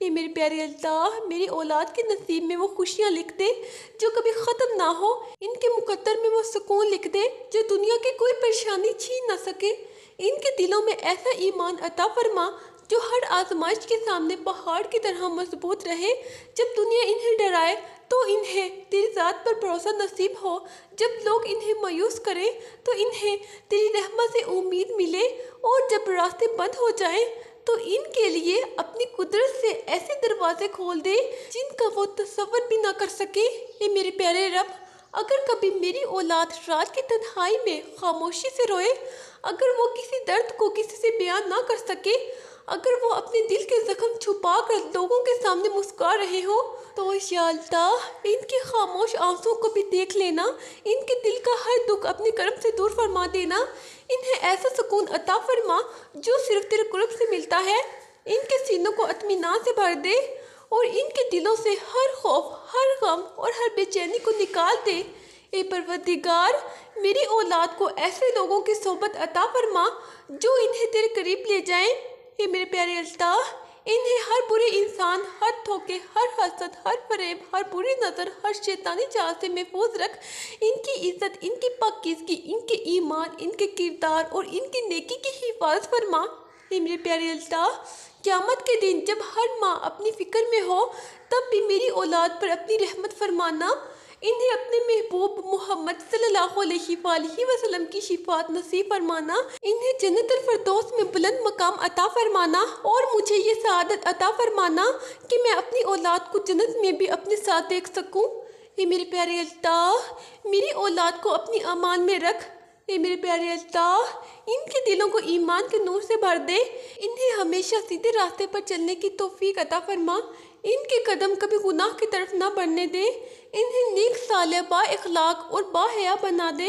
یہ میرے پیارے اللہ میری اولاد کے نصیب میں وہ خوشیاں لکھ دے جو کبھی ختم نہ ہو، ان کے مقدر میں وہ سکون لکھ دے جو دنیا کی کوئی پریشانی چھین نہ سکے، ان کے دلوں میں ایسا ایمان عطا فرما جو ہر آزمائش کے سامنے پہاڑ کی طرح مضبوط رہے۔ جب دنیا انہیں ڈرائے تو انہیں تیری ذات پر بھروسہ نصیب ہو، جب لوگ انہیں مایوس کریں تو انہیں تیری رحمت سے امید ملے، اور جب راستے بند ہو جائیں تو ان کے لیے اپنی قدرت سے ایسے دروازے کھول دے جن کا وہ تصور بھی نہ کر سکے۔ اے میرے پیارے رب، اگر کبھی میری اولاد رات کی تنہائی میں خاموشی سے روئے، اگر وہ کسی درد کو کسی سے بیان نہ کر سکے، اگر وہ اپنے دل کے زخم چھپا کر لوگوں کے سامنے مسکرا رہے ہو، تو یا اللہ ان کے خاموش آنسوں کو بھی دیکھ لینا، ان کے دل کا ہر دکھ اپنے کرم سے دور فرما دینا، انہیں ایسا سکون عطا فرما جو صرف تیرے قرب سے ملتا ہے، ان کے سینوں کو اطمینان سے بھر دے اور ان کے دلوں سے ہر خوف، ہر غم اور ہر بے چینی کو نکال دے۔ اے پروردگار، میری اولاد کو ایسے لوگوں کی صحبت عطا فرما جو انہیں تیرے قریب لے جائیں۔ اے میرے پیارے اللہ، انہیں ہر برے انسان، ہر دھوکے، ہر حسد، ہر فریب، ہر بری نظر، ہر شیطانی چال سے محفوظ رکھ، ان کی عزت، ان کی پاکیزگی، ان کے ایمان، ان کے کردار اور ان کی نیکی کی حفاظت فرما۔ اے میرے پیارے اللہ، قیامت کے دن جب ہر ماں اپنی فکر میں ہو، تب بھی میری اولاد پر اپنی رحمت فرمانا، انہیں اپنے محبوب محمد صلی اللہ علیہ وآلہ وسلم کی شفاعت نصیب فرمانا، انہیں جنت الفردوس میں بلند مقام عطا فرمانا، اور مجھے یہ سعادت عطا فرمانا کہ میں اپنی اولاد کو جنت میں بھی اپنے ساتھ دیکھ سکوں۔ اے میرے پیارے اللہ، میری اولاد کو اپنی امان میں رکھ۔ اے میرے پیارے اللہ، ان کے دلوں کو ایمان کے نور سے بھر دے، انہیں ہمیشہ سیدھے راستے پر چلنے کی توفیق عطا فرما، ان کے قدم کبھی گناہ کی طرف نہ بڑھنے دے، انہیں نیک صالح، با اخلاق اور با حیا بنا دے،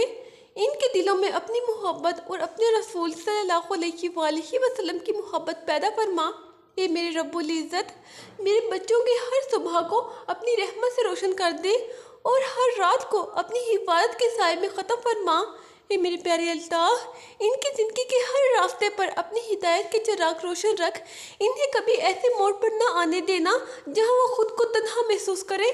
ان کے دلوں میں اپنی محبت اور اپنے رسول صلی اللہ علیہ وآلہ وسلم کی محبت پیدا فرما۔ اے میرے رب العزت، میرے بچوں کی ہر صبح کو اپنی رحمت سے روشن کر دے اور ہر رات کو اپنی حفاظت کے سائے میں ختم فرما۔ اے میرے پیارے اللہ، ان کی زندگی کے ہر راستے پر اپنی ہدایت کے چراغ روشن رکھ، انہیں کبھی ایسے موڑ پر نہ آنے دینا جہاں وہ خود کو تنہا محسوس کرے۔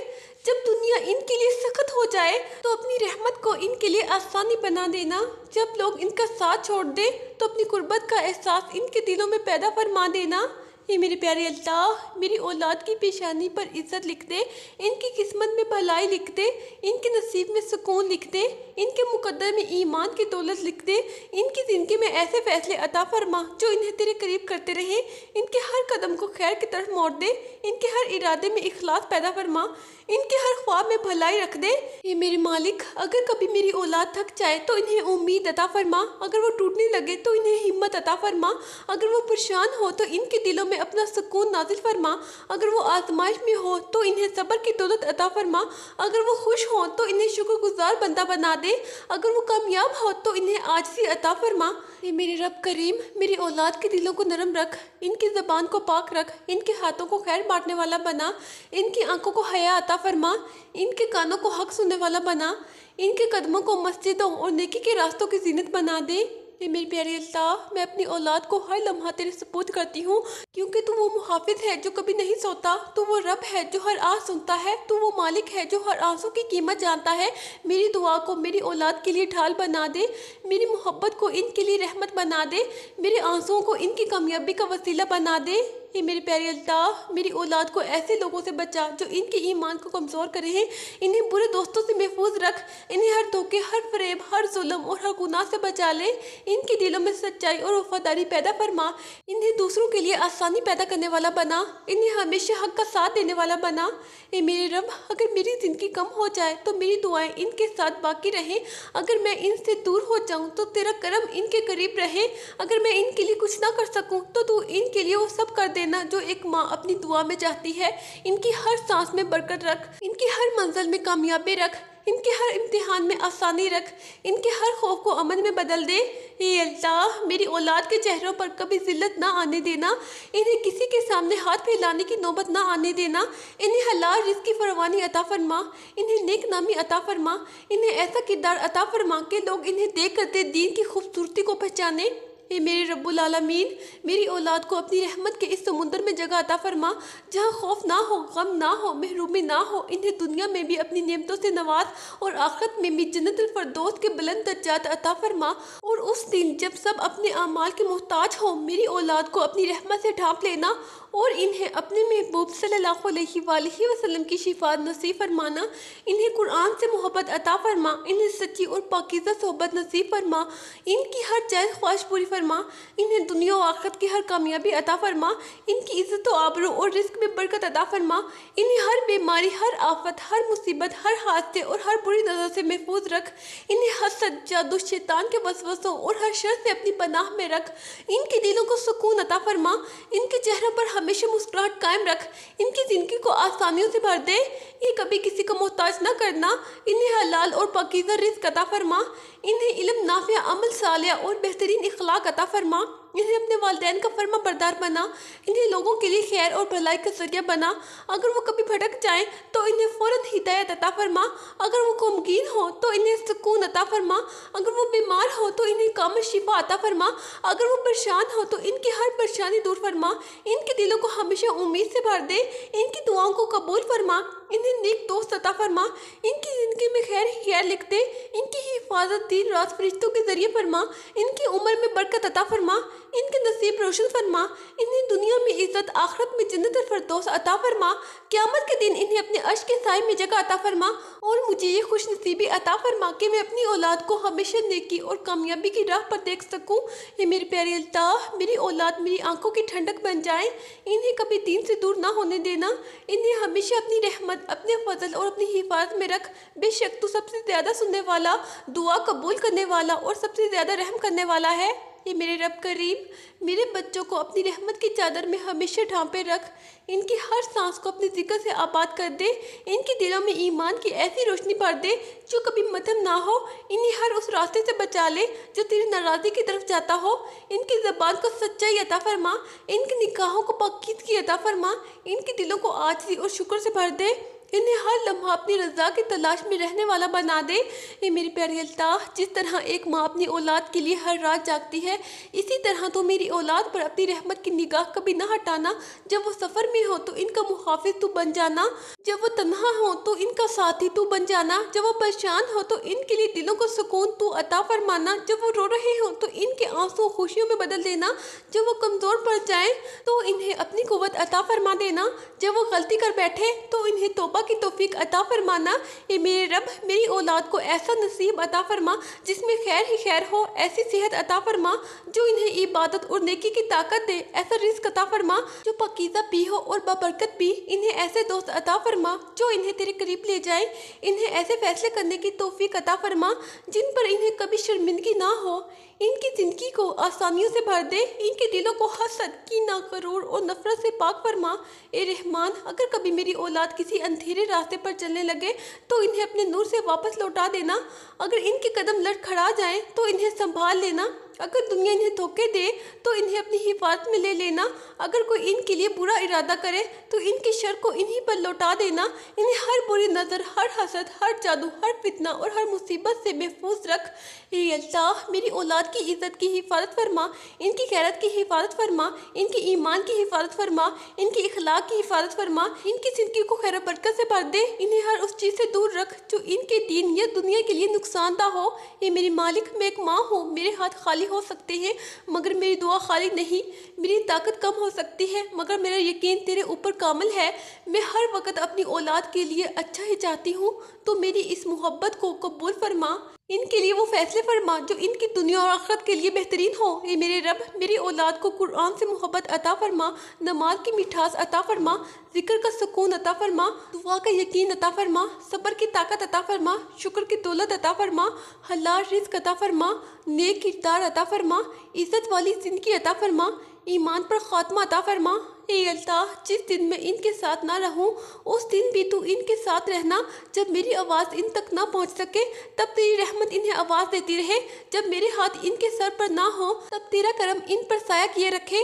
جب دنیا ان کے لیے سخت ہو جائے تو اپنی رحمت کو ان کے لیے آسانی بنا دینا، جب لوگ ان کا ساتھ چھوڑ دیں تو اپنی قربت کا احساس ان کے دلوں میں پیدا فرما دینا۔ اے میرے پیارے اللہ، میری اولاد کی پیشانی پر عزت لکھ دے، ان کی قسمت میں بھلائی لکھ دے، ان کے نصیب میں سکون لکھ دے، ان کے مقدر میں ایمان کی دولت لکھ دے، ان کی زندگی میں ایسے فیصلے عطا فرما جو انہیں تیرے قریب کرتے رہیں، ان کے ہر قدم کو خیر کی طرف موڑ دے، ان کے ہر ارادے میں اخلاص پیدا فرما، ان کے ہر خواب میں بھلائی رکھ دے۔ اے میرے مالک، اگر کبھی میری اولاد تھک جائے تو انہیں امید عطا فرما، اگر وہ ٹوٹنے لگے تو انہیں ہمت عطا فرما، اگر وہ پریشان ہو تو ان کے دلوں میں اپنا سکون نازل فرما، اگر وہ آزمائش میں ہو تو انہیں صبر کی دولت عطا فرما، اگر وہ خوش ہو تو انہیں شکر گزار بندہ بنا دے، اگر وہ کامیاب ہو تو انہیں عاجزی عطا فرما۔ اے میرے رب کریم، میری اولاد کے دلوں کو نرم رکھ، ان کی زبان کو پاک رکھ، ان کے ہاتھوں کو خیر بانٹنے والا بنا، ان کی آنکھوں کو حیا عطا فرما، ان کے کانوں کو حق سننے والا بنا، ان کے قدموں کو مسجدوں اور نیکی کے راستوں کی زینت بنا دے۔ اے میرے پیارے اللہ، میں اپنی اولاد کو ہر لمحہ تیرے سپرد کرتی ہوں، کیونکہ تو وہ محافظ ہے جو کبھی نہیں سوتا، تو وہ رب ہے جو ہر آہ سنتا ہے، تو وہ مالک ہے جو ہر آنسوں کی قیمت جانتا ہے۔ میری دعا کو میری اولاد کے لیے ڈھال بنا دے، میری محبت کو ان کے لیے رحمت بنا دے، میرے آنسوؤں کو ان کی کامیابی کا وسیلہ بنا دے۔ اے میرے پیارے اللہ، میری اولاد کو ایسے لوگوں سے بچا جو ان کے ایمان کو کمزور کرے ہیں، انہیں برے دوستوں سے محفوظ رکھ، انہیں ہر دھوکے، ہر فریب، ہر ظلم اور ہر گناہ سے بچا لے، ان کے دلوں میں سچائی اور وفاداری پیدا فرما، انہیں دوسروں کے لیے آسانی پیدا کرنے والا بنا، انہیں ہمیشہ حق کا ساتھ دینے والا بنا۔ اے میرے رب، اگر میری زندگی کم ہو جائے تو میری دعائیں ان کے ساتھ باقی رہیں، اگر میں ان سے دور ہو جاؤں تو تیرا کرم ان کے قریب رہے، اگر میں ان کے لیے کچھ نہ کر سکوں تو ان کے لیے وہ سب کر دینا جو ایک ماں اپنی دعا میں چاہتی ہے۔ ان کی ہر سانس میں برکت رکھ، ان کی ہر منزل میں کامیابی رکھ، ان کے ہر امتحان میں آسانی رکھ، ان کے ہر خوف کو امن میں بدل دے۔ اے اللہ، میری اولاد کے چہروں پر کبھی ذلت نہ آنے دینا، انہیں کسی کے سامنے ہاتھ پھیلانے کی نوبت نہ آنے دینا، انہیں حلال رزق کی فراوانی عطا فرما، انہیں نیک نامی عطا فرما، انہیں ایسا کردار عطا فرما کہ لوگ انہیں دیکھ کر دین کی خوبصورتی کو پہچانے۔ اے میرے رب العالمین، میری اولاد کو اپنی رحمت کے اس سمندر میں جگہ عطا فرما جہاں خوف نہ ہو، غم نہ ہو، محرومی نہ ہو۔ انہیں دنیا میں بھی اپنی نعمتوں سے نواز اور آخرت میں بھی جنت الفردوس کے بلند درجات عطا فرما۔ اور اس دن جب سب اپنے اعمال کے محتاج ہوں، میری اولاد کو اپنی رحمت سے ڈھانپ لینا اور انہیں اپنے محبوب صلی اللہ علیہ وآلہ وسلم کی شفاعت نصیب فرمانا۔ انہیں قرآن سے محبت عطا فرما، انہیں سچی اور پاکیزہ صحبت نصیب فرما، ان کی ہر جائز خواہش پوری فرما، انہیں دنیا و آخرت کی ہر کامیابی عطا فرما، ان کی عزت و آبرو اور رزق میں برکت عطا فرما، انہیں ہر بیماری، ہر آفت، ہر مصیبت، ہر حادثے اور ہر بری نظر سے محفوظ رکھ، انہیں حسد، جادو، شیطان کے وسوسوں اور ہر شر سے اپنی پناہ میں رکھ، ان کے دلوں کو سکون عطا فرما، ان کے چہروں پر ہمیشہ مسکراہٹ قائم رکھ، ان کی زندگی کو آسانیوں سے بھر دے، یہ کبھی کسی کو محتاج نہ کرنا، انہیں حلال اور پاکیزہ رزق عطا فرما، انہیں علم نافع، عمل صالح اور بہترین اخلاق عطا فرما، انہیں اپنے والدین کا فرما بردار بنا، انہیں لوگوں کے لیے خیر اور بھلائی کا ذریعہ بنا، اگر وہ کبھی بھٹک جائیں تو انہیں فوراً ہدایت عطا فرما، اگر وہ غمگین ہو تو انہیں سکون عطا فرما، اگر وہ بیمار ہو تو انہیں کامل شفا عطا فرما، اگر وہ پریشان ہو تو ان کی ہر پریشانی دور فرما، ان کے دلوں کو ہمیشہ امید سے بھر دے، ان کی دعاؤں کو قبول فرما، انہیں نیک دوست عطا فرما، ان کی زندگی میں خیر ہی خیر لکھ دے، ان کی حفاظت دن رات فرشتوں کے ذریعے فرما، ان کی عمر میں برکت عطا فرما، ان کے نصیب روشن فرما، انہیں دنیا میں عزت، آخرت میں جنت الفردوس عطا فرما، قیامت کے دن انہیں اپنے عرش کے سائے میں جگہ عطا فرما، اور مجھے یہ خوش نصیبی عطا فرما کہ میں اپنی اولاد کو ہمیشہ نیکی اور کامیابی کی راہ پر دیکھ سکوں۔ یہ میری پیاری اللہ، میری اولاد میری آنکھوں کی ٹھنڈک بن جائے، انہیں کبھی دین سے دور نہ ہونے دینا، انہیں ہمیشہ اپنی رحمت، اپنے فضل اور اپنی حفاظت میں رکھ۔ بے شک تو سب سے زیادہ سننے والا، دعا قبول کرنے والا اور سب سے زیادہ رحم کرنے والا ہے۔ یہ میرے رب کریم میرے بچوں کو اپنی رحمت کی چادر میں ہمیشہ ڈھانپے رکھ، ان کی ہر سانس کو اپنی ذکر سے آباد کر دے، ان کے دلوں میں ایمان کی ایسی روشنی بھر دے جو کبھی مدھم نہ ہو، انہیں ہر اس راستے سے بچا لے جو تیری ناراضی کی طرف جاتا ہو، ان کی زبان کو سچائی عطا فرما، ان کی نگاہوں کو پاکیزگی عطا فرما، ان کے دلوں کو عاجزی اور شکر سے بھر دے، انہیں ہر لمحہ اپنی رضا کی تلاش میں رہنے والا بنا دے۔ اے میری پیاری اللہ، جس طرح ایک ماں اپنی اولاد کے لیے ہر رات جاگتی ہے، اسی طرح تو میری اولاد پر اپنی رحمت کی نگاہ کبھی نہ ہٹانا۔ جب وہ سفر میں ہو تو ان کا محافظ تو بن جانا، جب وہ تنہا ہو تو ان کا ساتھی تو بن جانا، جب وہ پریشان ہو تو ان کے لیے دلوں کو سکون تو عطا فرمانا، جب وہ رو رہے ہوں تو ان کے آنسو خوشیوں میں بدل دینا، جب وہ کمزور پڑ جائیں تو انہیں اپنی قوت عطا فرما دینا، جب وہ غلطی کر بیٹھے تو انہیں توبہ کی توفیق عطا فرمانا۔ اے میرے رب، میری اولاد کو ایسا نصیب عطا فرما جس میں خیر ہی خیر ہو، ایسی صحت عطا فرما جو انہیں عبادت اور نیکی کی طاقت دے، ایسا رزق عطا فرما جو پاکیزہ بھی ہو اور بابرکت بھی، انہیں ایسے دوست عطا فرما جو انہیں تیرے قریب لے جائیں، انہیں ایسے فیصلے کرنے کی توفیق عطا فرما جن پر انہیں کبھی شرمندگی نہ ہو، ان کی زندگی کو آسانیوں سے بھر دے، ان کے دلوں کو حسد، کینہ، غرور اور نفرت سے پاک فرما۔ اے رحمان، اگر کبھی میری اولاد کسی اندھیرے راستے پر چلنے لگے تو انہیں اپنے نور سے واپس لوٹا دینا، اگر ان کے قدم لڑکھڑا جائیں تو انہیں سنبھال لینا، اگر دنیا انہیں دھوکے دے تو انہیں اپنی حفاظت میں لے لینا، اگر کوئی ان کے لیے برا ارادہ کرے تو ان کے شر کو انہی پر لوٹا دینا، انہیں ہر بری نظر، ہر حسد، ہر جادو، ہر فتنہ اور ہر مصیبت سے محفوظ رکھ۔ اے اللہ، میری اولاد کی عزت کی حفاظت فرما، ان کی غیرت کی حفاظت فرما، ان کی ایمان کی حفاظت فرما، ان کی اخلاق کی حفاظت فرما، ان کی زندگی کو خیر و برکت سے بھر دے، انہیں ہر اس چیز سے دور رکھ جو ان کے دین یا دنیا کے لیے نقصان دہ ہو۔ اے میری مالک، میں ایک ماں ہوں، میرے ہاتھ خالی ہو سکتے ہیں مگر میری دعا خالی نہیں، میری طاقت کم ہو سکتی ہے مگر میرا یقین تیرے اوپر کامل ہے، میں ہر وقت اپنی اولاد کے لیے اچھا ہی چاہتی ہوں، تو میری اس محبت کو قبول فرما، ان کے لیے وہ فیصلے فرما جو ان کی دنیا اور آخرت کے لیے بہترین ہو۔ اے میرے رب، میری اولاد کو قرآن سے محبت عطا فرما، نماز کی مٹھاس عطا فرما، ذکر کا سکون عطا فرما، دعا کا یقین عطا فرما، صبر کی طاقت عطا فرما، شکر کی دولت عطا فرما، حلال رزق عطا فرما، نیک کردار عطا فرما، عزت والی زندگی عطا فرما، ایمان پر خاتمہ عطا فرما۔ اے اللہ، جس دن میں ان کے ساتھ نہ رہوں اس دن بھی تو ان کے ساتھ رہنا، جب میری آواز ان تک نہ پہنچ سکے تب تیری رحمت انہیں آواز دیتی رہے، جب میرے ہاتھ ان کے سر پر نہ ہو تب تیرا کرم ان پر سایہ کیے رکھے۔